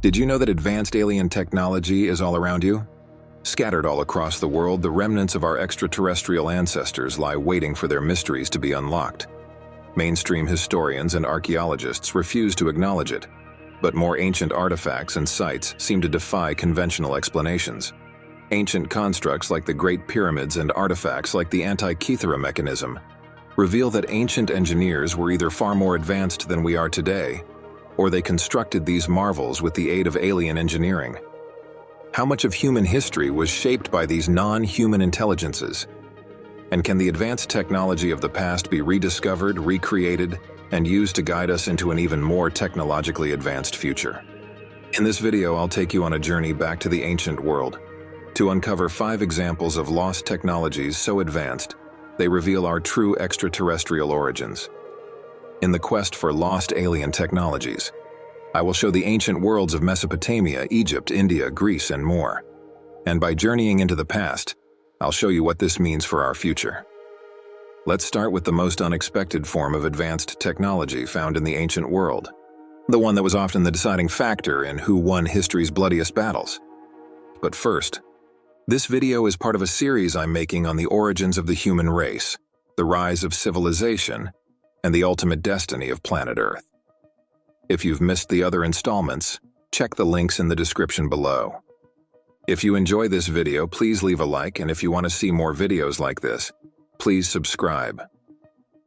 Did you know that advanced alien technology is all around you? Scattered all across the world, the remnants of our extraterrestrial ancestors lie waiting for their mysteries to be unlocked. Mainstream historians and archaeologists refuse to acknowledge it, but more ancient artifacts and sites seem to defy conventional explanations. Ancient constructs like the Great Pyramids and artifacts like the Antikythera mechanism reveal that ancient engineers were either far more advanced than we are today, or they constructed these marvels with the aid of alien engineering. How much of human history was shaped by these non-human intelligences? And can the advanced technology of the past be rediscovered, recreated, and used to guide us into an even more technologically advanced future? In this video, I'll take you on a journey back to the ancient world to uncover 5 examples of lost technologies so advanced they reveal our true extraterrestrial origins. In the quest for lost alien technologies, I will show the ancient worlds of Mesopotamia, Egypt, India, Greece, and more. And by journeying into the past, I'll show you what this means for our future. Let's start with the most unexpected form of advanced technology found in the ancient world, the one that was often the deciding factor in who won history's bloodiest battles. But first, this video is part of a series I'm making on the origins of the human race, the rise of civilization, and the ultimate destiny of planet Earth. If you've missed the other installments, check the links in the description below. If you enjoy this video, please leave a like, and if you want to see more videos like this, please subscribe.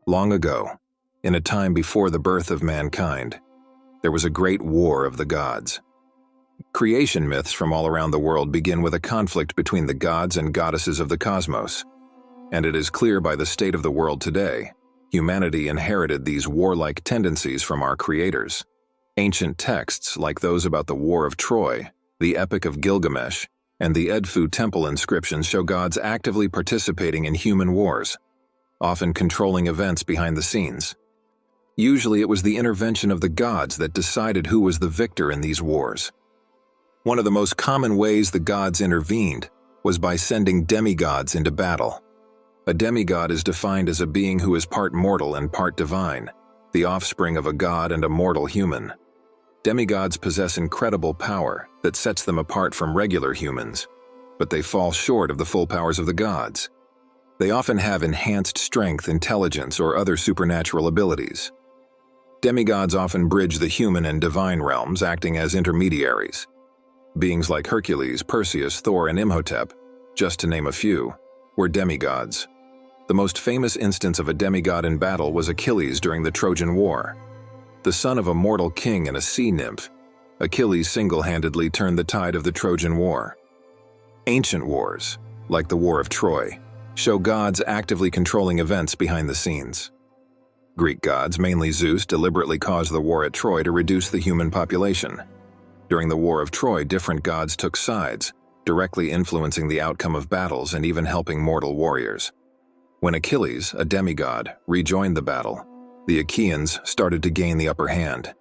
Long ago, in a time before the birth of mankind, there was a great war of the gods. Creation myths from all around the world begin with a conflict between the gods and goddesses of the cosmos, and it is clear by the state of the world today, humanity inherited these warlike tendencies from our creators. Ancient texts like those about the War of Troy, the Epic of Gilgamesh, and the Edfu temple inscriptions show gods actively participating in human wars, often controlling events behind the scenes. Usually it was the intervention of the gods that decided who was the victor in these wars. One of the most common ways the gods intervened was by sending demigods into battle. A demigod is defined as a being who is part mortal and part divine, the offspring of a god and a mortal human. Demigods possess incredible power that sets them apart from regular humans, but they fall short of the full powers of the gods. They often have enhanced strength, intelligence, or other supernatural abilities. Demigods often bridge the human and divine realms, acting as intermediaries. Beings like Hercules, Perseus, Thor, and Imhotep, just to name a few, were demigods. The most famous instance of a demigod in battle was Achilles during the Trojan War. The son of a mortal king and a sea nymph, Achilles single-handedly turned the tide of the Trojan War. Ancient wars, like the War of Troy, show gods actively controlling events behind the scenes. Greek gods, mainly Zeus, deliberately caused the war at Troy to reduce the human population. During the War of Troy, different gods took sides, directly influencing the outcome of battles and even helping mortal warriors. When Achilles, a demigod, rejoined the battle, the Achaeans started to gain the upper hand.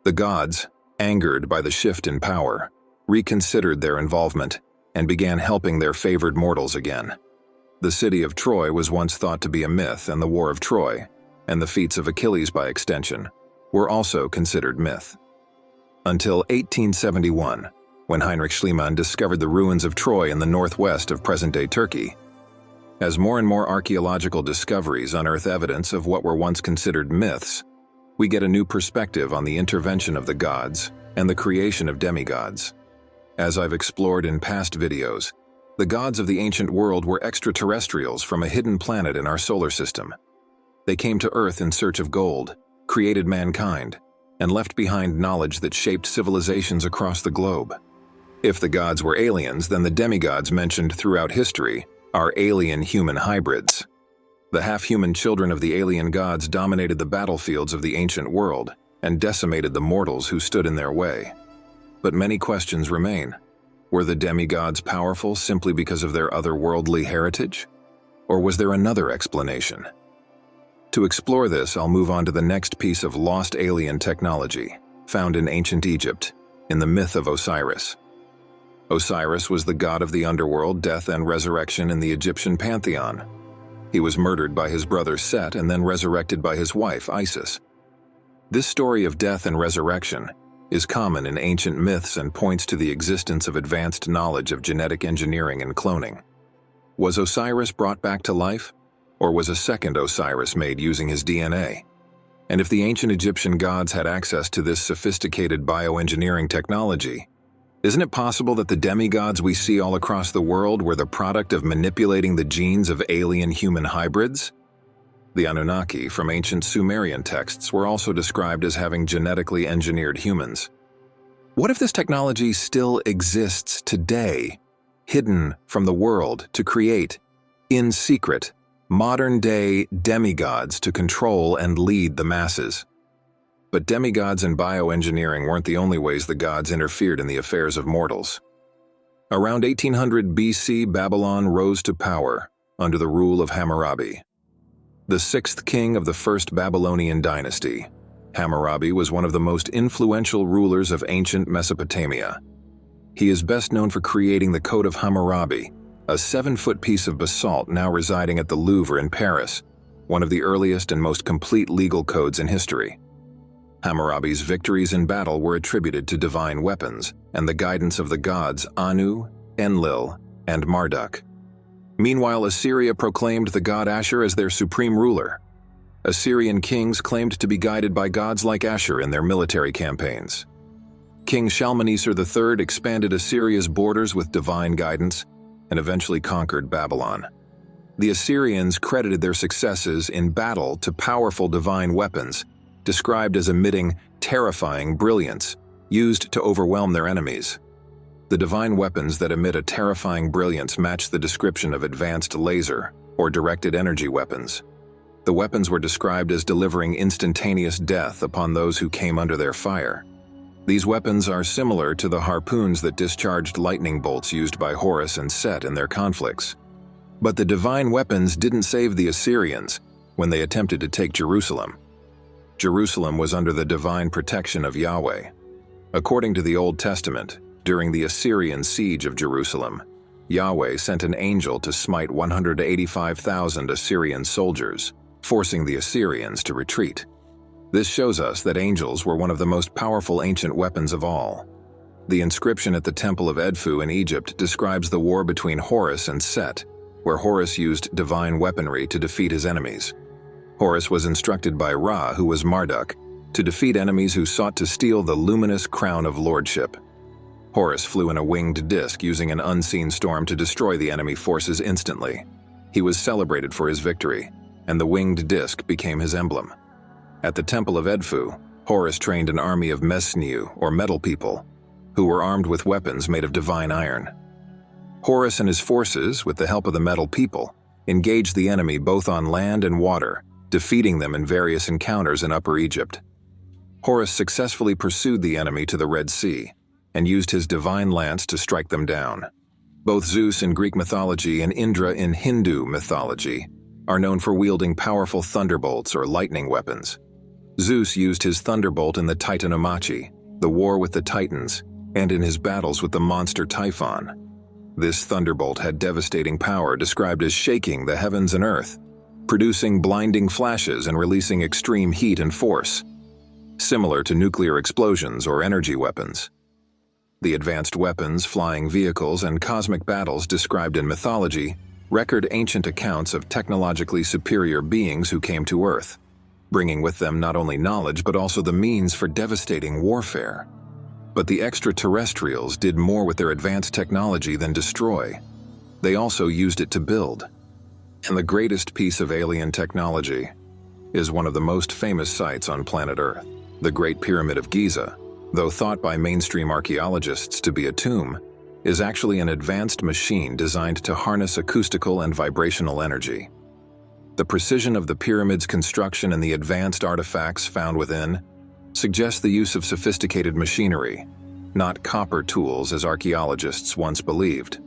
The gods, angered by the shift in power, reconsidered their involvement and began helping their favored mortals again. The city of Troy was once thought to be a myth, and the War of Troy, and the feats of Achilles by extension, were also considered myth. Until 1871, when Heinrich Schliemann discovered the ruins of Troy in the northwest of present-day Turkey. As more and more archaeological discoveries unearth evidence of what were once considered myths, we get a new perspective on the intervention of the gods and the creation of demigods. As I've explored in past videos, the gods of the ancient world were extraterrestrials from a hidden planet in our solar system. They came to Earth in search of gold, created mankind, and left behind knowledge that shaped civilizations across the globe. If the gods were aliens, then the demigods mentioned throughout history are alien-human hybrids. The half-human children of the alien gods dominated the battlefields of the ancient world and decimated the mortals who stood in their way. But many questions remain. Were the demigods powerful simply because of their otherworldly heritage? Or was there another explanation? To explore this, I'll move on to the next piece of lost alien technology, found in ancient Egypt, in the myth of Osiris. Osiris was the god of the underworld, death, and resurrection in the Egyptian pantheon. He was murdered by his brother Set and then resurrected by his wife, Isis. This story of death and resurrection is common in ancient myths and points to the existence of advanced knowledge of genetic engineering and cloning. Was Osiris brought back to life? Or was a second Osiris made using his DNA? And if the ancient Egyptian gods had access to this sophisticated bioengineering technology, isn't it possible that the demigods we see all across the world were the product of manipulating the genes of alien-human hybrids? The Anunnaki from ancient Sumerian texts were also described as having genetically engineered humans. What if this technology still exists today, hidden from the world to create, in secret, modern-day demigods to control and lead the masses? But demigods and bioengineering weren't the only ways the gods interfered in the affairs of mortals. Around 1800 BC, Babylon rose to power under the rule of Hammurabi. The sixth king of the first Babylonian dynasty, Hammurabi was one of the most influential rulers of ancient Mesopotamia. He is best known for creating the Code of Hammurabi, a 7-foot piece of basalt now residing at the Louvre in Paris, one of the earliest and most complete legal codes in history. Hammurabi's victories in battle were attributed to divine weapons and the guidance of the gods Anu, Enlil, and Marduk. Meanwhile, Assyria proclaimed the god Ashur as their supreme ruler. Assyrian kings claimed to be guided by gods like Ashur in their military campaigns. King Shalmaneser III expanded Assyria's borders with divine guidance and eventually conquered Babylon. The Assyrians credited their successes in battle to powerful divine weapons, described as emitting terrifying brilliance, used to overwhelm their enemies. The divine weapons that emit a terrifying brilliance match the description of advanced laser or directed energy weapons. The weapons were described as delivering instantaneous death upon those who came under their fire. These weapons are similar to the harpoons that discharged lightning bolts used by Horus and Set in their conflicts. But the divine weapons didn't save the Assyrians when they attempted to take Jerusalem. Jerusalem was under the divine protection of Yahweh. According to the Old Testament, during the Assyrian siege of Jerusalem, Yahweh sent an angel to smite 185,000 Assyrian soldiers, forcing the Assyrians to retreat. This shows us that angels were one of the most powerful ancient weapons of all. The inscription at the Temple of Edfu in Egypt describes the war between Horus and Set, where Horus used divine weaponry to defeat his enemies. Horus was instructed by Ra, who was Marduk, to defeat enemies who sought to steal the luminous crown of lordship. Horus flew in a winged disc using an unseen storm to destroy the enemy forces instantly. He was celebrated for his victory, and the winged disc became his emblem. At the Temple of Edfu, Horus trained an army of Mesniu, or metal people, who were armed with weapons made of divine iron. Horus and his forces, with the help of the metal people, engaged the enemy both on land and water, defeating them in various encounters in Upper Egypt. Horus successfully pursued the enemy to the Red Sea and used his divine lance to strike them down. Both Zeus in Greek mythology and Indra in Hindu mythology are known for wielding powerful thunderbolts or lightning weapons. Zeus used his thunderbolt in the Titanomachy, the war with the Titans, and in his battles with the monster Typhon. This thunderbolt had devastating power described as shaking the heavens and earth, producing blinding flashes and releasing extreme heat and force, similar to nuclear explosions or energy weapons. The advanced weapons, flying vehicles, and cosmic battles described in mythology record ancient accounts of technologically superior beings who came to Earth, bringing with them not only knowledge but also the means for devastating warfare. But the extraterrestrials did more with their advanced technology than destroy. They also used it to build. And the greatest piece of alien technology is one of the most famous sites on planet Earth, the Great Pyramid of Giza, though thought by mainstream archaeologists to be a tomb, is actually an advanced machine designed to harness acoustical and vibrational energy. The precision of the pyramid's construction and the advanced artifacts found within suggest the use of sophisticated machinery, not copper tools as archaeologists once believed.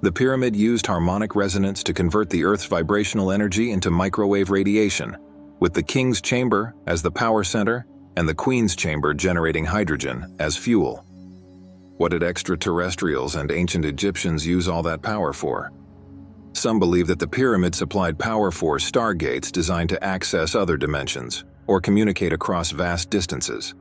The pyramid used harmonic resonance to convert the Earth's vibrational energy into microwave radiation, with the King's Chamber as the power center and the Queen's Chamber generating hydrogen as fuel. What did extraterrestrials and ancient Egyptians use all that power for? Some believe that the pyramid supplied power for stargates designed to access other dimensions or communicate across vast distances.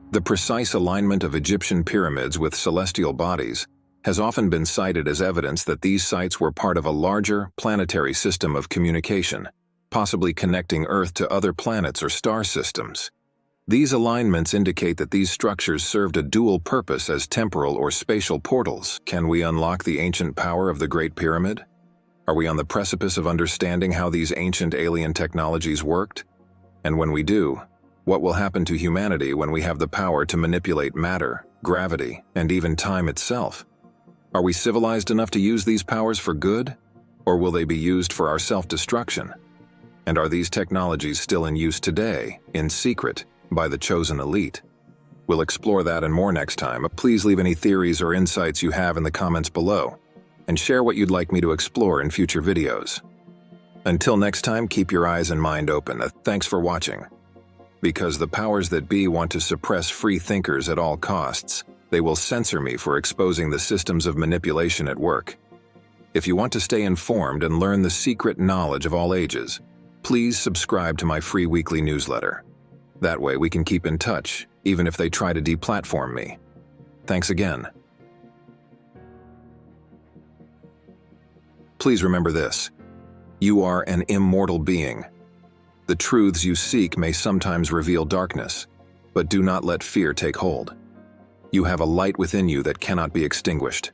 The precise alignment of Egyptian pyramids with celestial bodies has often been cited as evidence that these sites were part of a larger, planetary system of communication, possibly connecting Earth to other planets or star systems. These alignments indicate that these structures served a dual purpose as temporal or spatial portals. Can we unlock the ancient power of the Great Pyramid? Are we on the precipice of understanding how these ancient alien technologies worked? And when we do, what will happen to humanity when we have the power to manipulate matter, gravity, and even time itself? Are we civilized enough to use these powers for good? Or will they be used for our self-destruction? And are these technologies still in use today, in secret, by the chosen elite? We'll explore that and more next time. Please leave any theories or insights you have in the comments below, and share what you'd like me to explore in future videos. Until next time, keep your eyes and mind open. Thanks for watching. Because the powers that be want to suppress free thinkers at all costs, they will censor me for exposing the systems of manipulation at work. If you want to stay informed and learn the secret knowledge of all ages, please subscribe to my free weekly newsletter. That way we can keep in touch, even if they try to deplatform me. Thanks again. Please remember this: you are an immortal being. The truths you seek may sometimes reveal darkness, but do not let fear take hold. You have a light within you that cannot be extinguished.